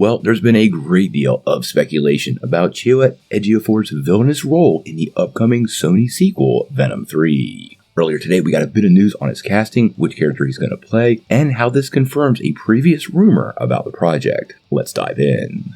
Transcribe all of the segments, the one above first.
Well, there's been a great deal of speculation about Chiwetel Ejiofor's villainous role in the upcoming Sony sequel, Venom 3. Earlier today, we got a bit of news on his casting, which character he's going to play, and how this confirms a previous rumor about the project. Let's dive in.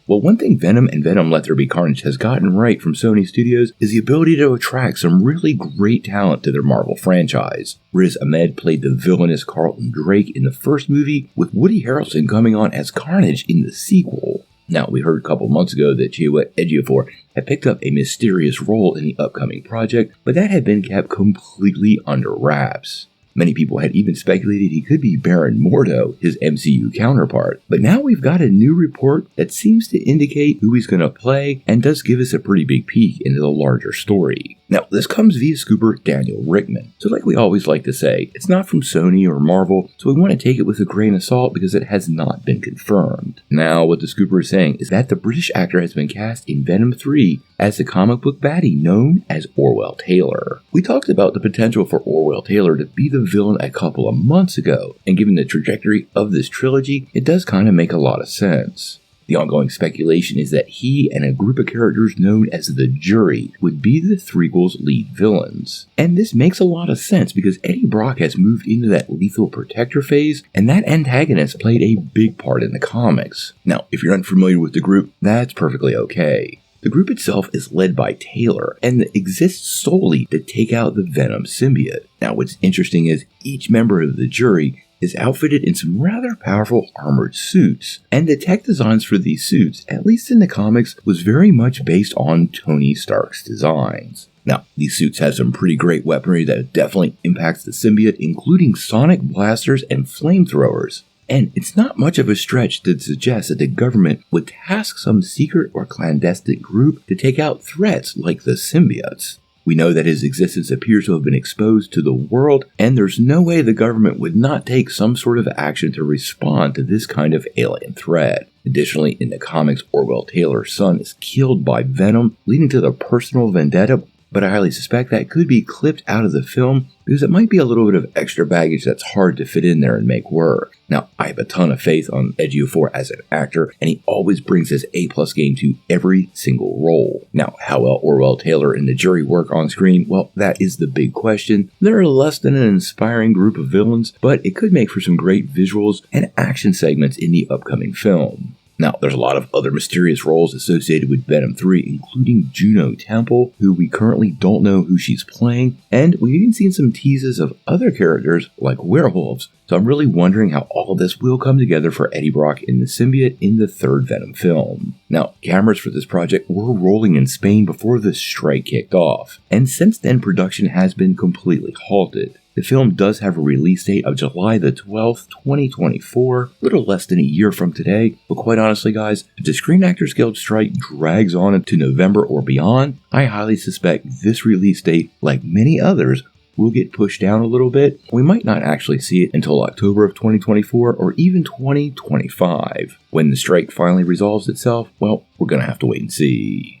Well, one thing Venom and Venom Let There Be Carnage has gotten right from Sony Studios is the ability to attract some really great talent to their Marvel franchise. Riz Ahmed played the villainous Carlton Drake in the first movie, with Woody Harrelson coming on as Carnage in the sequel. Now, we heard a couple months ago that Chiwetel Ejiofor had picked up a mysterious role in the upcoming project, but that had been kept completely under wraps. Many people had even speculated he could be Baron Mordo, his MCU counterpart. But now we've got a new report that seems to indicate who he's going to play and does give us a pretty big peek into the larger story. Now, this comes via scooper Daniel Rickman. So like we always like to say, it's not from Sony or Marvel, so we want to take it with a grain of salt because it has not been confirmed. Now, what the scooper is saying is that the British actor has been cast in Venom 3 as the comic book baddie known as Orwell Taylor. We talked about the potential for Orwell Taylor to be the villain a couple of months ago, and given the trajectory of this trilogy, it does kind of make a lot of sense. The ongoing speculation is that he and a group of characters known as the Jury would be the threequel's lead villains. And this makes a lot of sense because Eddie Brock has moved into that lethal protector phase, and that antagonist played a big part in the comics. Now, if you're unfamiliar with the group, that's perfectly okay. The group itself is led by Taylor and exists solely to take out the Venom symbiote. Now, what's interesting is each member of the Jury is outfitted in some rather powerful armored suits, and the tech designs for these suits, at least in the comics, was very much based on Tony Stark's designs. Now, these suits have some pretty great weaponry that definitely impacts the symbiote, including sonic blasters and flamethrowers. And it's not much of a stretch to suggest that the government would task some secret or clandestine group to take out threats like the symbiotes. We know that his existence appears to have been exposed to the world, and there's no way the government would not take some sort of action to respond to this kind of alien threat. Additionally, in the comics, Orwell Taylor's son is killed by Venom, leading to the personal vendetta, but I highly suspect that could be clipped out of the film because it might be a little bit of extra baggage that's hard to fit in there and make work. Now, I have a ton of faith on Ejiofor as an actor, and he always brings his A+ game to every single role. Now, how well Orwell Taylor and the Jury work on screen, well, that is the big question. They're less than an inspiring group of villains, but it could make for some great visuals and action segments in the upcoming film. Now, there's a lot of other mysterious roles associated with Venom 3, including Juno Temple, who we currently don't know who she's playing, and we've even seen some teases of other characters like werewolves, so I'm really wondering how all of this will come together for Eddie Brock in the symbiote in the third Venom film. Now, cameras for this project were rolling in Spain before the strike kicked off, and since then production has been completely halted. The film does have a release date of July the 12th, 2024, a little less than a year from today, but quite honestly guys, if the Screen Actors Guild strike drags on into November or beyond, I highly suspect this release date, like many others, will get pushed down a little bit. We might not actually see it until October of 2024 or even 2025. When the strike finally resolves itself, well, we're gonna have to wait and see.